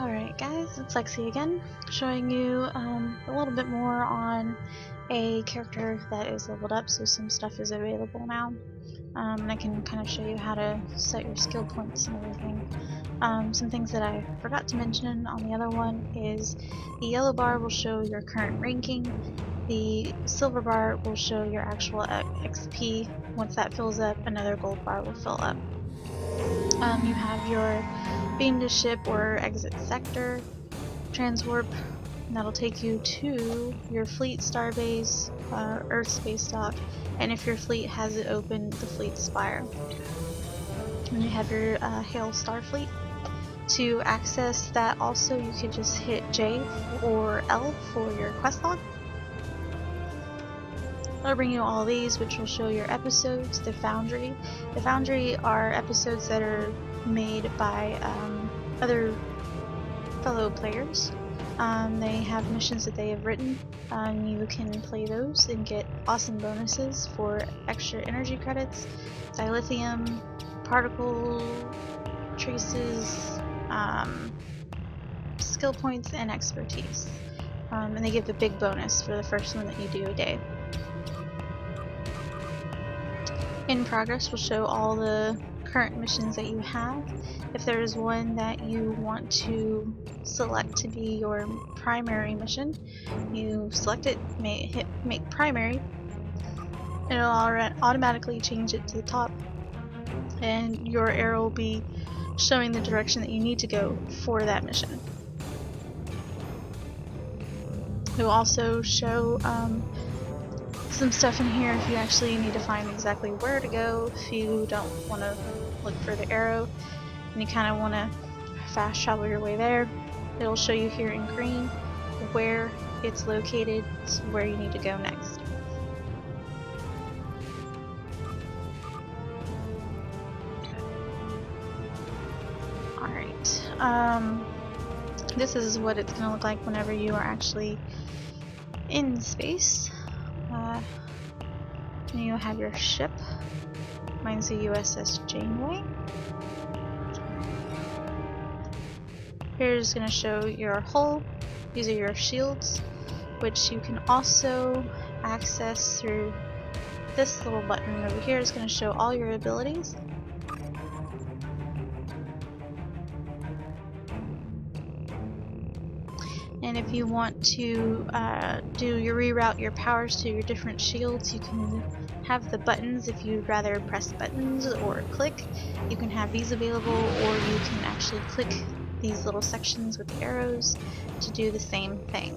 Alright guys, it's Lexi again, showing you a little bit more on a character that is leveled up, so some stuff is available now. And I can kind of show you how to set your skill points and everything. Some things that I forgot to mention on the other one is the yellow bar will show your current ranking, the silver bar will show your actual XP. Once that fills up, another gold bar will fill up. You have your beam to ship or exit sector, transwarp, and that'll take you to your fleet starbase, Earth space dock, and if your fleet has it open, the fleet spire. And you have your Hail Starfleet. To access that also, you could just hit J or L for your quest log. That'll bring you all these, which will show your episodes, the Foundry. The Foundry are episodes that are made by other fellow players. They have missions that they have written. You can play those and get awesome bonuses for extra energy credits, dilithium, particle traces, skill points, and expertise. And they give a big bonus for the first one that you do a day. In progress will show all the current missions that you have. If there is one that you want to select to be your primary mission, you select it, hit make primary, and it'll automatically change it to the top, and your arrow will be showing the direction that you need to go for that mission. It will also show some stuff in here if you actually need to find exactly where to go, if you don't want to look for the arrow and you kind of want to fast travel your way there. It'll show you here in green where it's located, so where you need to go next. Alright, this is what it's going to look like whenever you are actually in space. You have your ship. Mine's the USS Janeway. Here's going to show your hull. These are your shields, which you can also access through this little button over here. It's going to show all your abilities. And if you want to reroute your powers to your different shields, you can have the buttons. If you'd rather press buttons or click, you can have these available, or you can actually click these little sections with the arrows to do the same thing.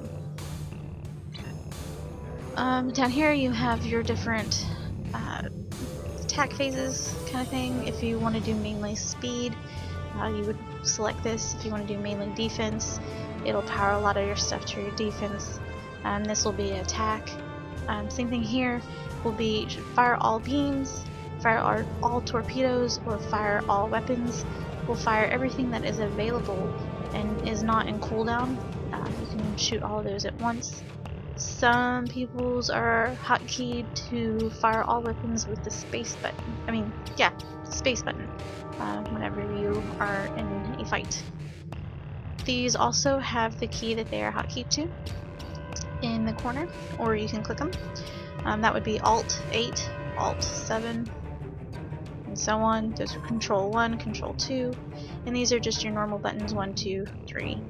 Down here you have your different attack phases kind of thing. If you want to do mainly speed, you would select this. If you want to do mainly defense, it'll power a lot of your stuff to your defense. This will be attack. Same thing here will be fire all beams, fire all torpedoes, or fire all weapons. We'll fire everything that is available and is not in cooldown. You can shoot all of those at once. Some people's are hotkeyed to fire all weapons with the space button. Space button whenever you are in a fight. These also have the key that they are hotkeyed to in the corner, or you can click them. That would be Alt 8, Alt 7, and so on. Those are Control 1, Control 2, and these are just your normal buttons 1, 2, 3.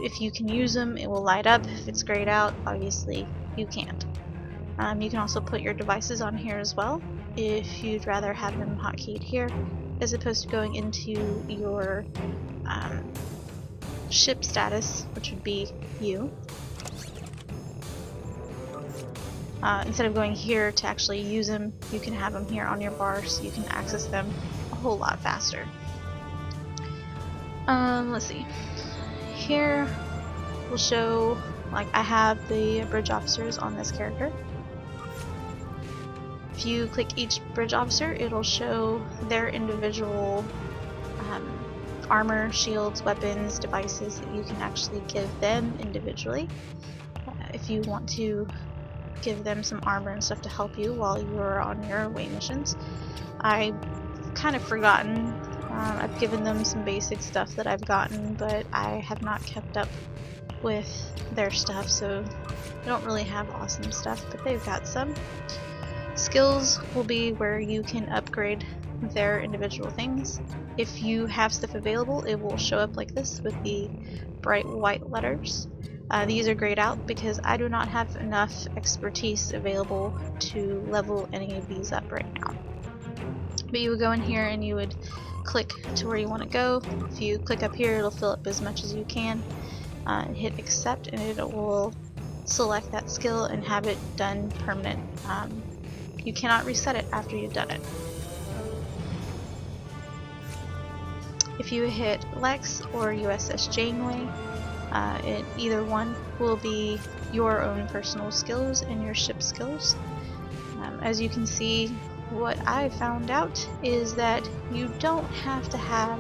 If you can use them, it will light up. If it's grayed out, obviously you can't. You can also put your devices on here as well, if you'd rather have them hotkeyed here, as opposed to going into your ship status, which would be you. Instead of going here to actually use them, you can have them here on your bar, so you can access them a whole lot faster. Let's see. Here we'll show, like, I have the bridge officers on this character. If you click each bridge officer, it'll show their individual armor, shields, weapons, devices that you can actually give them individually. If you want to give them some armor and stuff to help you while you're on your away missions. I've kind of forgotten I've given them some basic stuff that I've gotten, but I have not kept up with their stuff, so they don't really have awesome stuff, but they've got some. Skills will be where you can upgrade their individual things. If you have stuff available, it will show up like this with the bright white letters. These are grayed out because I do not have enough expertise available to level any of these up right now. But you would go in here and you would click to where you want to go. If you click up here, it'll fill up as much as you can. Hit accept and it will select that skill and have it done permanent. You cannot reset it after you've done it. If you hit Lex or USS Janeway, either one will be your own personal skills and your ship skills. As you can see, what I found out is that you don't have to have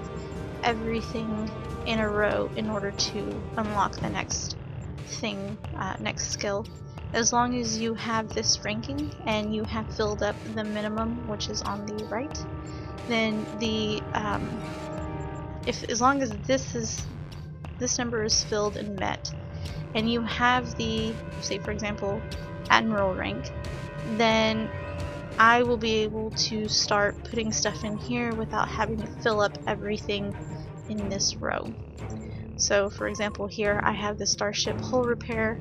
everything in a row in order to unlock the next thing, next skill. As long as you have this ranking and you have filled up the minimum, which is on the right, then the as long as this number is filled and met, and you have the, say for example, Admiral rank, then I will be able to start putting stuff in here without having to fill up everything in this row. So for example, here I have the Starship hull repair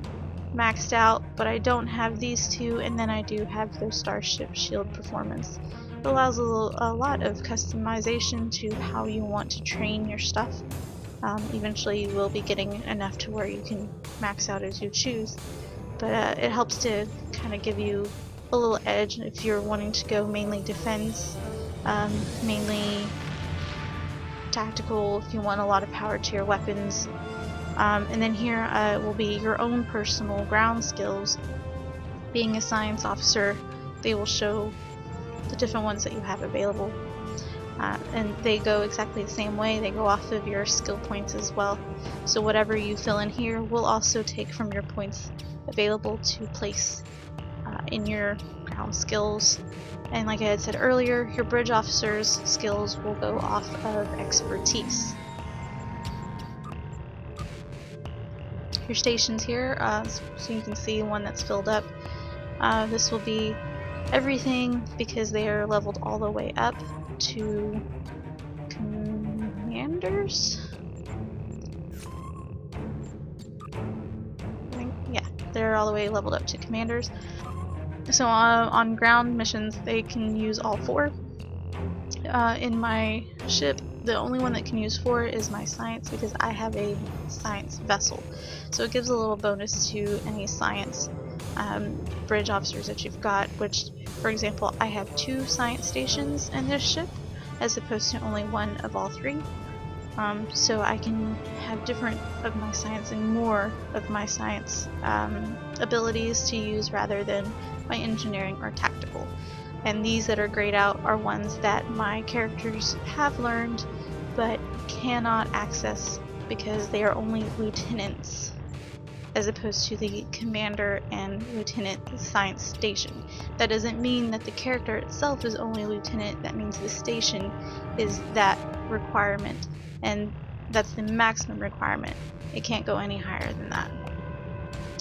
maxed out, but I don't have these two, and then I do have the Starship shield performance. It allows a lot of customization to how you want to train your stuff. Eventually you will be getting enough to where you can max out as you choose, but it helps to kind of give you a little edge if you're wanting to go mainly defense, mainly tactical if you want a lot of power to your weapons. And then here will be your own personal ground skills. Being a science officer, they will show the different ones that you have available. And they go exactly the same way. They go off of your skill points as well. So whatever you fill in here will also take from your points available to place in your ground skills. And like I had said earlier, your bridge officer's skills will go off of expertise. Your stations here, so you can see one that's filled up. This will be everything because they are leveled all the way up to commanders. Yeah, they're all the way leveled up to commanders. So on ground missions, they can use all 4. In my ship, the only one that can use 4 is my science, because I have a science vessel. So it gives a little bonus to any science bridge officers that you've got, which, for example, I have 2 science stations in this ship, as opposed to only 1 of all 3. So I can have different of my science and more of my science abilities to use rather than my engineering or tactical. And these that are grayed out are ones that my characters have learned but cannot access because they are only lieutenants, as opposed to the commander and lieutenant science station. That doesn't mean that the character itself is only lieutenant, that means the station is that requirement, and that's the maximum requirement. It can't go any higher than that.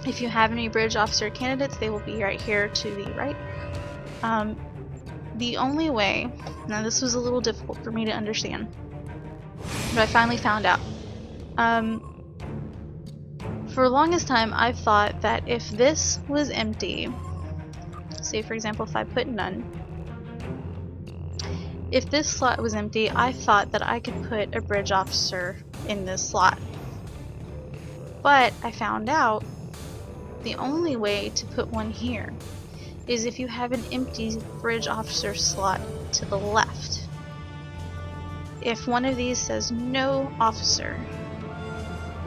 If you have any bridge officer candidates, they will be right here to the right. The only way, now this was a little difficult for me to understand, but I finally found out. For the longest time, I thought that if this was empty, say for example if I put none, if this slot was empty, I thought that I could put a bridge officer in this slot. But I found out the only way to put one here is if you have an empty bridge officer slot to the left. If one of these says no officer,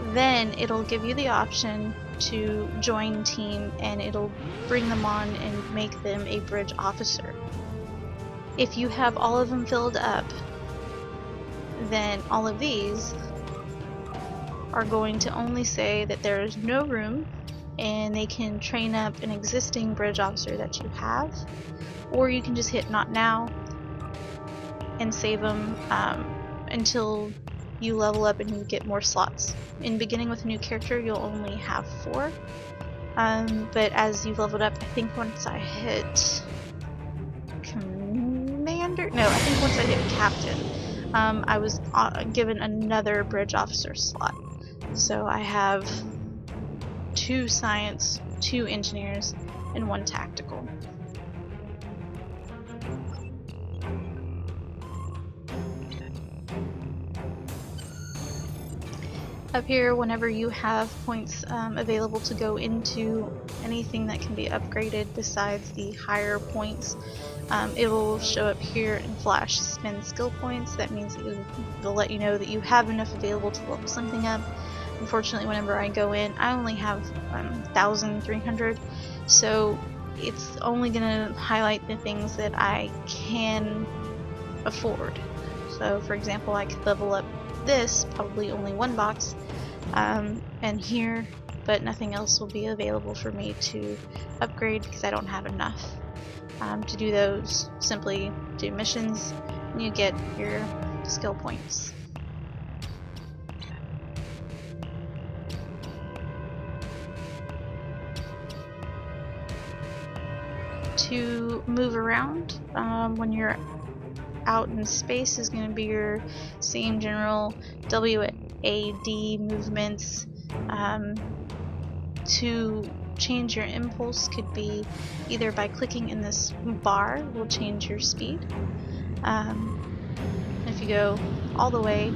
then it'll give you the option to join team and it'll bring them on and make them a bridge officer. If you have all of them filled up, then all of these are going to only say that there is no room and they can train up an existing bridge officer that you have, or you can just hit not now and save them until you level up and you get more slots. In beginning with a new character, you'll only have 4. But as you've leveled up, I think once I hit Commander? No, I think once I hit Captain, I was given another Bridge Officer slot. So I have 2 Science, 2 Engineers, and 1 Tactical. Up here, whenever you have points available to go into anything that can be upgraded besides the higher points, it'll show up here and flash spend skill points. That means that it'll let you know that you have enough available to level something up. Unfortunately, whenever I go in, I only have 1,300, so it's only going to highlight the things that I can afford. So for example, I could level up this, probably only 1 box, and here, but nothing else will be available for me to upgrade because I don't have enough. To do those, simply do missions and you get your skill points. To move around when you're out in space is going to be your same general WAD movements. To change your impulse could be either by clicking in this bar will change your speed. If you go all the way,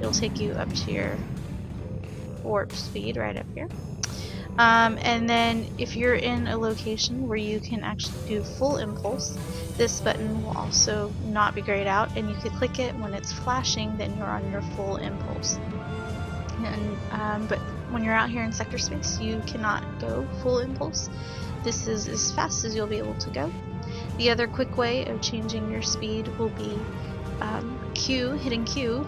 it'll take you up to your warp speed right up here. And then if you're in a location where you can actually do full impulse, this button will also not be grayed out, and you can click it when it's flashing, then you're on your full impulse. And but when you're out here in sector space, you cannot go full impulse. This is as fast as you'll be able to go. The other quick way of changing your speed will be Q. Hitting Q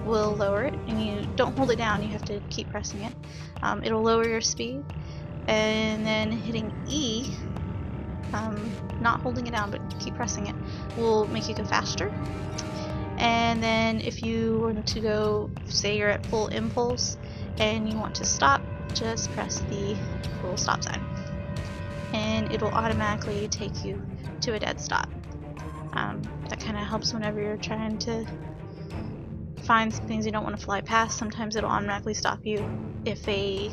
will lower it, and you don't hold it down, you have to keep pressing it. It'll lower your speed, and then hitting E, not holding it down but keep pressing it, will make you go faster. And then if you want to go, say you're at full impulse and you want to stop, just press the little stop sign and it'll automatically take you to a dead stop. That kind of helps whenever you're trying to find some things you don't want to fly past. Sometimes it'll automatically stop you. If a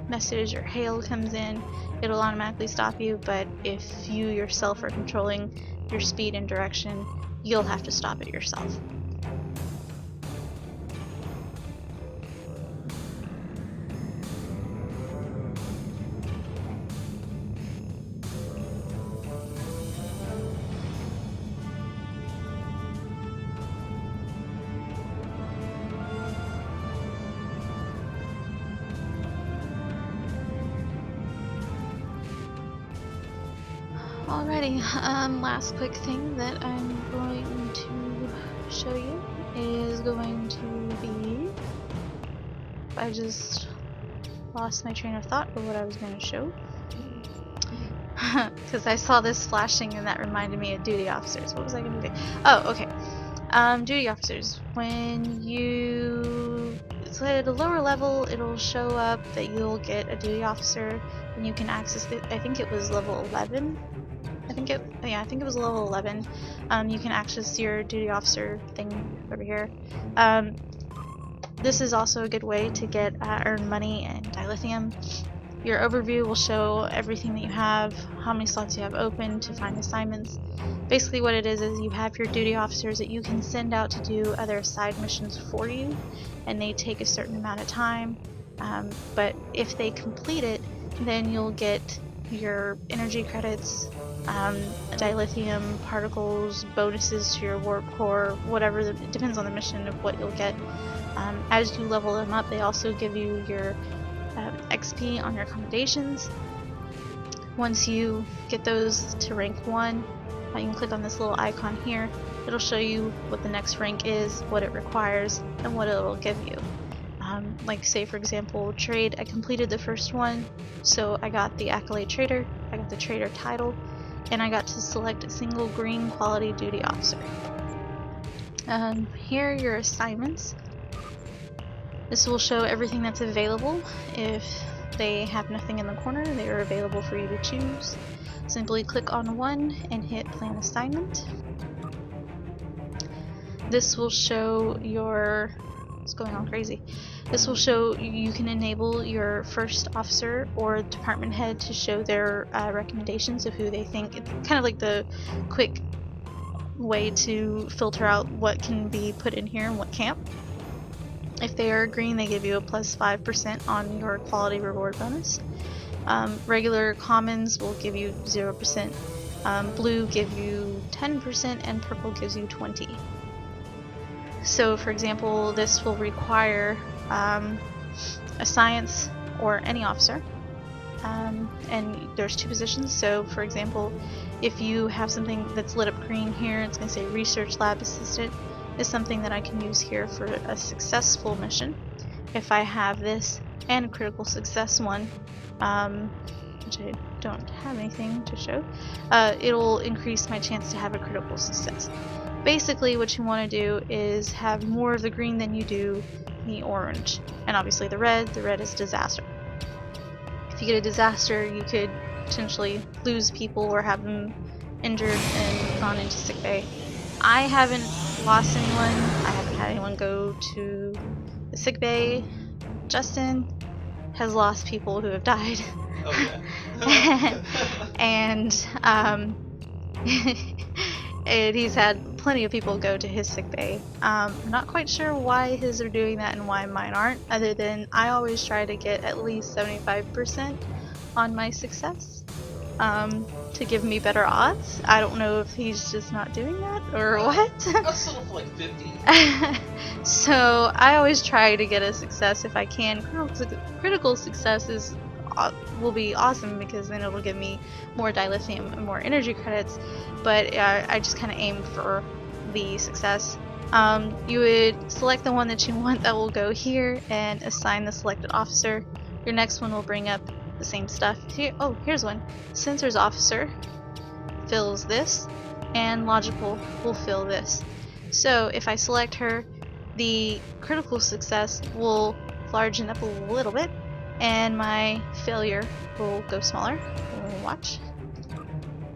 message or hail comes in, it'll automatically stop you, but if you yourself are controlling your speed and direction, you'll have to stop it yourself. Alrighty, last quick thing that I'm going to show you is going to be, I just lost my train of thought of what I was going to show, because I saw this flashing and that reminded me of duty officers. What was I going to do? Oh, okay. Duty officers, when you, so at a lower level, it'll show up that you'll get a duty officer and you can access it. I think it was level 11. I think it was level 11. You can access your duty officer thing over here. This is also a good way to get earn money and dilithium. Your overview will show everything that you have, how many slots you have open to find assignments. Basically what it is you have your duty officers that you can send out to do other side missions for you, and they take a certain amount of time, but if they complete it, then you'll get your energy credits, dilithium, particles, bonuses to your warp core, whatever, it depends on the mission of what you'll get. As you level them up, they also give you your XP on your accommodations. Once you get those to rank 1, you can click on this little icon here. It'll show you what the next rank is, what it requires, and what it'll give you. Like say for example, trade, I completed the first one, so I got the Accolade Trader, I got the Trader title, and I got to select a single green quality duty officer. Here are your assignments. This will show everything that's available. If they have nothing in the corner, they are available for you to choose. Simply click on one and hit Plan Assignment. This will show your... What's going on crazy? This will show you can enable your first officer or department head to show their recommendations of who they think. It's kind of like the quick way to filter out what can be put in here and what can't. If they are green, they give you a plus 5% on your quality reward bonus. Regular commons will give you 0%. Blue give you 10% and purple gives you 20%. So for example, this will require a science or any officer. And there's two positions. So for example, if you have something that's lit up green here, it's going to say research lab assistant, is something that I can use here for a successful mission. If I have this and a critical success one, which I don't have anything to show, it'll increase my chance to have a critical success. Basically what you want to do is have more of the green than you do the orange, and obviously the red is disaster. If you get a disaster, you could potentially lose people or have them injured and gone into sick bay. I haven't lost anyone. I haven't had anyone go to the sick bay. Justin has lost people who have died. Oh yeah. and and he's had plenty of people go to his sick bay. I'm not quite sure why his are doing that and why mine aren't, other than I always try to get at least 75% on my success to give me better odds. I don't know if he's just not doing that or what. I settle for like 50. So I always try to get a success if I can. Critical success will be awesome because then it'll give me more dilithium and more energy credits, but I just kind of aim for the success. You would select the one that you want that will go here and assign the selected officer. Your next one will bring up the same stuff. Here, oh, here's one. Sensors officer fills this, and logical will fill this. So if I select her, the critical success will largen up a little bit, and my failure will go smaller. We'll watch.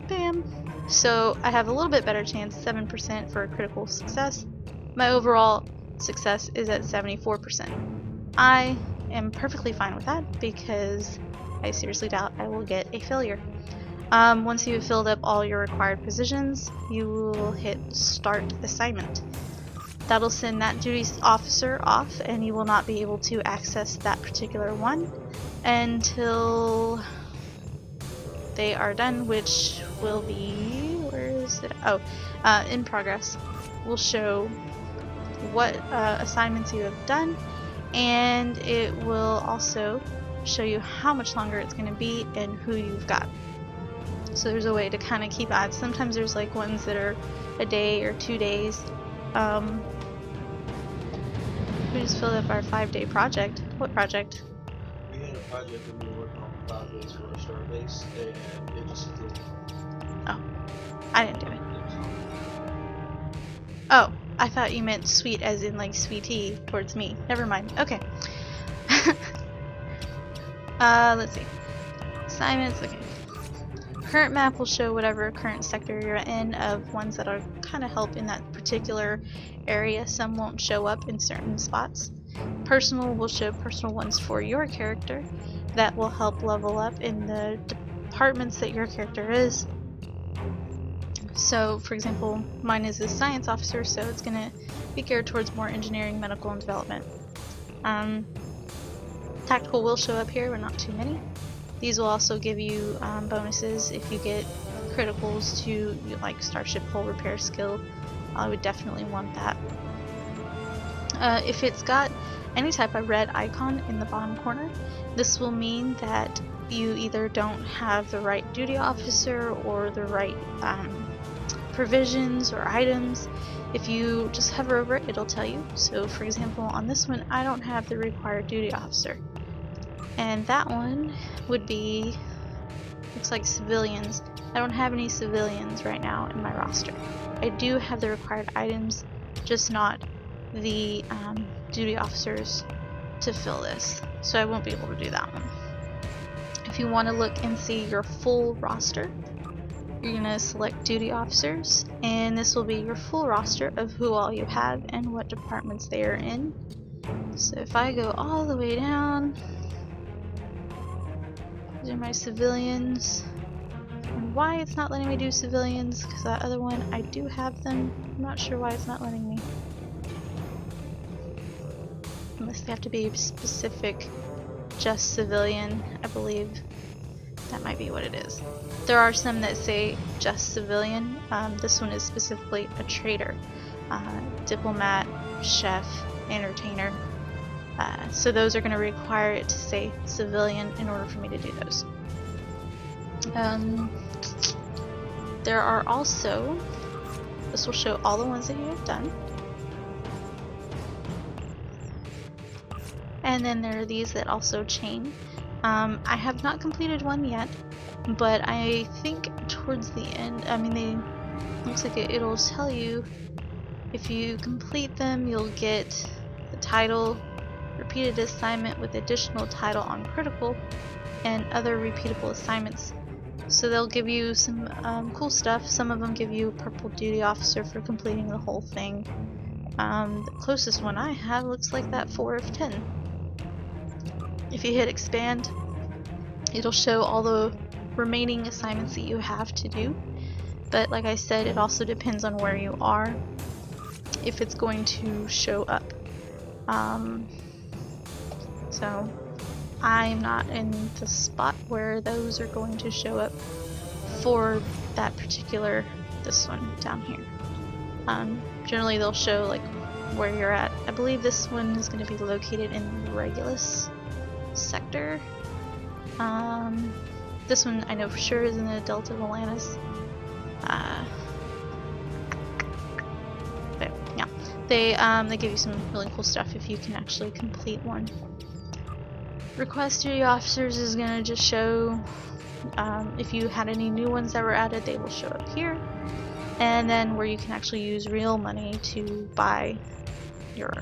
Bam! So I have a little bit better chance, 7% for a critical success. My overall success is at 74%. I am perfectly fine with that because I seriously doubt I will get a failure. Once you have filled up all your required positions, you will hit Start Assignment. That'll send that duty officer off, and you will not be able to access that particular one until they are done, which will be, where is it? Oh, in progress. Will show what assignments you have done, and it will also show you how much longer it's going to be and who you've got. So there's a way to kind of keep odds. Sometimes there's like ones that are a day or 2 days. We just filled up our 5-day project. What project? We had a project that we were working on for 5 days for our star base, and it just flew. Oh, I didn't do it. Oh, I thought you meant sweet as in like sweetie towards me. Never mind. Okay. Let's see. Assignments. Okay. Current map will show whatever current sector you're in of ones that are kind of help in that particular area. Some won't show up in certain spots. Personal will show personal ones for your character that will help level up in the departments that your character is. So, for example, mine is a science officer, so it's going to be geared towards more engineering, medical, and development. Tactical will show up here, but not too many. These will also give you bonuses if you get criticals to like Starship Hull Repair skill. I would definitely want that. If it's got any type of red icon in the bottom corner, this will mean that you either don't have the right duty officer or the right provisions or items. If you just hover over it, it'll tell you. So for example, on this one, I don't have the required duty officer. And that one would be, looks like civilians. I don't have any civilians right now in my roster. I do have the required items just not the duty officers to fill this. So I won't be able to do that one. If you want to look and see your full roster, you're going to select duty officers, and this will be your full roster of who all you have and what departments they are in. So if I go all the way down, these are my civilians. And why it's not letting me do civilians, because that other one, I do have them. I'm not sure why it's not letting me. Unless they have to be specific, just civilian, I believe. That might be what it is. There are some that say just civilian. This one is specifically a trader, diplomat, chef, entertainer. So those are going to require it to say civilian in order for me to do those. There are also, this will show all the ones that you have done. And then there are these that also chain. I have not completed one yet, but I think towards the end, looks like it'll tell you if you complete them, you'll get the title, repeated assignment with additional title on critical, and other repeatable assignments. So they'll give you some cool stuff. Some of them give you purple duty officer for completing the whole thing. The closest one I have looks like that 4 of 10. If you hit expand, it'll show all the remaining assignments that you have to do. But like I said, it also depends on where you are, if it's going to show up. So I'm not in the spot where those are going to show up for that particular, this one down here. Generally they'll show like where you're at. I believe this one is going to be located in Regulus sector. This one I know for sure is in the Delta of Atlantis. But yeah, they give you some really cool stuff if you can actually complete one. Request duty officers is gonna just show if you had any new ones that were added, they will show up here. And then where you can actually use real money to buy your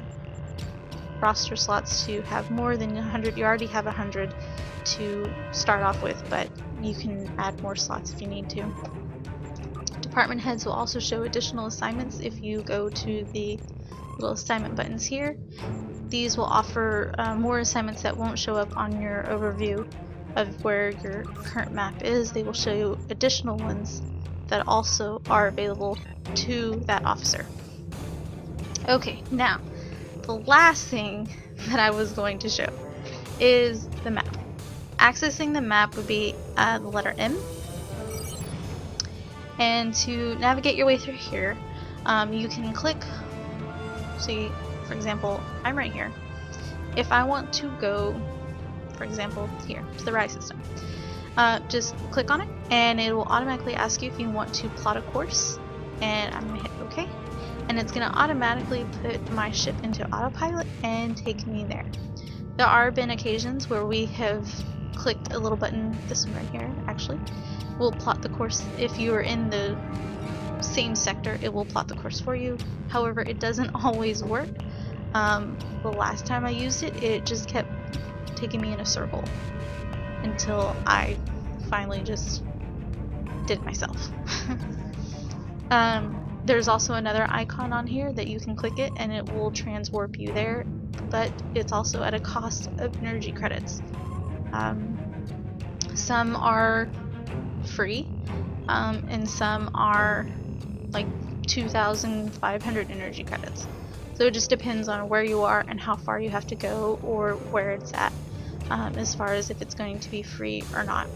roster slots to have more than 100. You already have 100 to start off with, but you can add more slots if you need to. Department heads will also show additional assignments if you go to the little assignment buttons here. These will offer more assignments that won't show up on your overview of where your current map is. They will show you additional ones that also are available to that officer. Okay, now the last thing that I was going to show is the map. Accessing the map would be the letter M. And to navigate your way through here, you can click, see, for example, I'm right here. If I want to go, for example, here, to the Rise system, just click on it, and it will automatically ask you if you want to plot a course, and I'm going to hit OK. And it's going to automatically put my ship into autopilot and take me there. There are been occasions where we have clicked a little button, this one right here actually, will plot the course. If you are in the same sector, it will plot the course for you. However, it doesn't always work. The last time I used it, it just kept taking me in a circle until I finally just did it myself. There's also another icon on here that you can click it and it will transwarp you there, but it's also at a cost of energy credits. Some are free, and some are like 2,500 energy credits. So it just depends on where you are and how far you have to go, or where it's at, as far as if it's going to be free or not.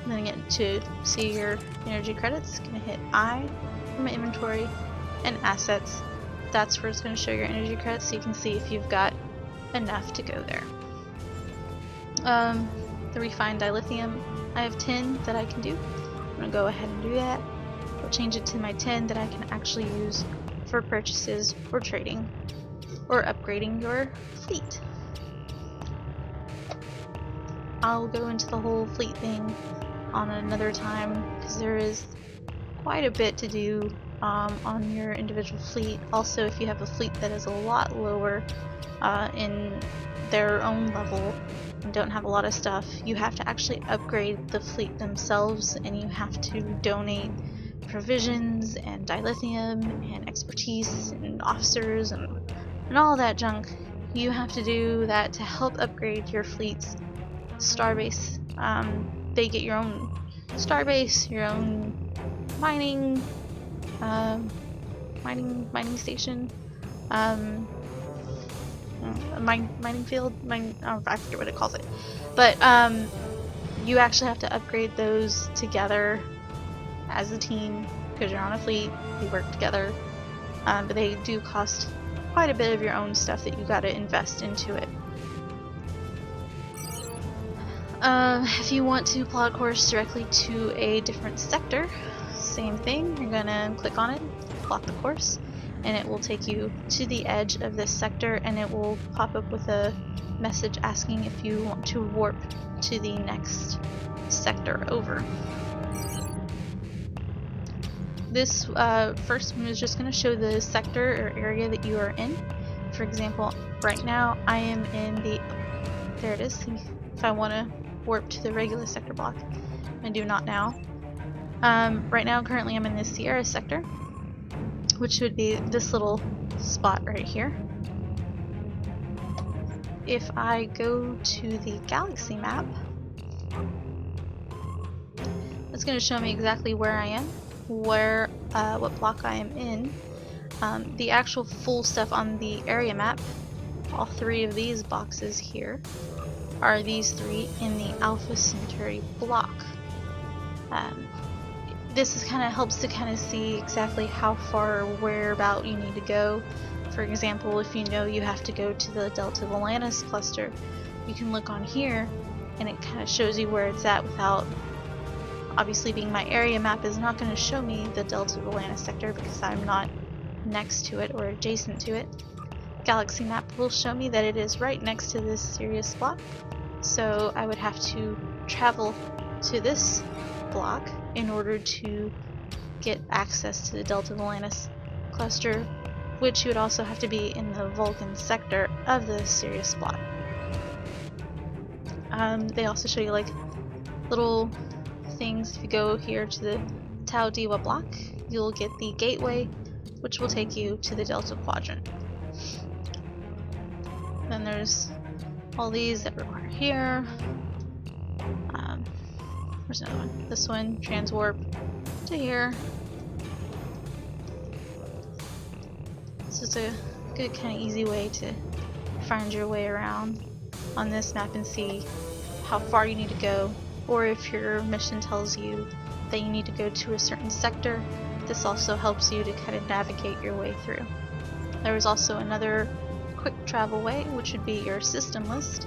Then again, to see your energy credits, gonna hit I from my inventory and assets. That's where it's going to show your energy credits, so you can see if you've got enough to go there. The refined dilithium, I have 10 that I can do. I'm going to go ahead and do that. I'll change it to my 10 that I can actually use for purchases or trading or upgrading your fleet. I'll go into the whole fleet thing on another time because there is quite a bit to do on your individual fleet. Also, if you have a fleet that is a lot lower in their own level and don't have a lot of stuff, you have to actually upgrade the fleet themselves, and you have to donate provisions and dilithium and expertise and officers and all that junk. You have to do that to help upgrade your fleet's starbase. They get your own starbase, your own mining station, mining field, I forget what it calls it, but you actually have to upgrade those together as a team because you're on a fleet. You work together, but they do cost quite a bit of your own stuff that you got to invest into it. If you want to plot a course directly to a different sector, same thing. You're gonna click on it, plot the course, and it will take you to the edge of this sector, and it will pop up with a message asking if you want to warp to the next sector over. This first one is just going to show the sector or area that you are in. For example, right now I am in the, there it is. If I want to warp to the regular sector block, I do not now. Right now currently I'm in the Sierra sector, which would be this little spot right here. If I go to the galaxy map, it's going to show me exactly where I am, what block I am in. The actual full stuff on the area map, all three of these boxes here, are these three in the Alpha Centauri block. This kind of helps to kind of see exactly how far or whereabout you need to go. For example, if you know you have to go to the Delta Volantis cluster, you can look on here and it kind of shows you where it's at without, obviously being my area map is not going to show me the Delta Volantis sector because I'm not next to it or adjacent to it. Galaxy map will show me that it is right next to this Sirius block, so I would have to travel to this block in order to get access to the Delta Volantis cluster, which you would also have to be in the Vulcan sector of the Sirius block. They also show you like little things. If you go here to the Tau Diwa block, you'll get the gateway, which will take you to the Delta Quadrant. Then there's all these that require here. Where's another one? This one, transwarp to here. So it's a good kind of easy way to find your way around on this map and see how far you need to go, or if your mission tells you that you need to go to a certain sector, this also helps you to kind of navigate your way through. There is also another quick travel way, which would be your system list.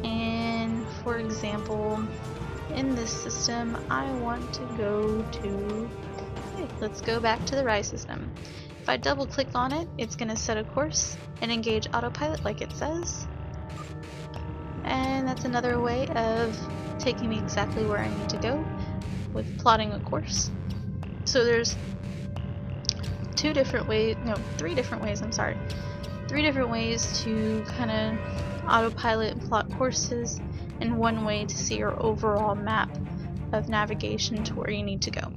And for example, in this system I want to go to, okay, let's go back to the Rye system. If I double click on it, it's going to set a course and engage autopilot like it says. And that's another way of taking me exactly where I need to go with plotting a course. So there's three different ways to kind of autopilot and plot courses, and one way to see your overall map of navigation to where you need to go.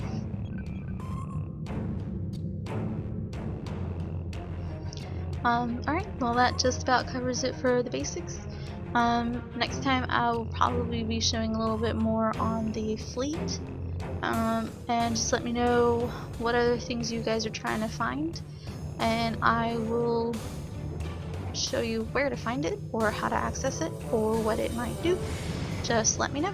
Alright, well that just about covers it for the basics. Next time I'll probably be showing a little bit more on the fleet, and just let me know what other things you guys are trying to find, and I will show you where to find it or how to access it or what it might do. Just let me know.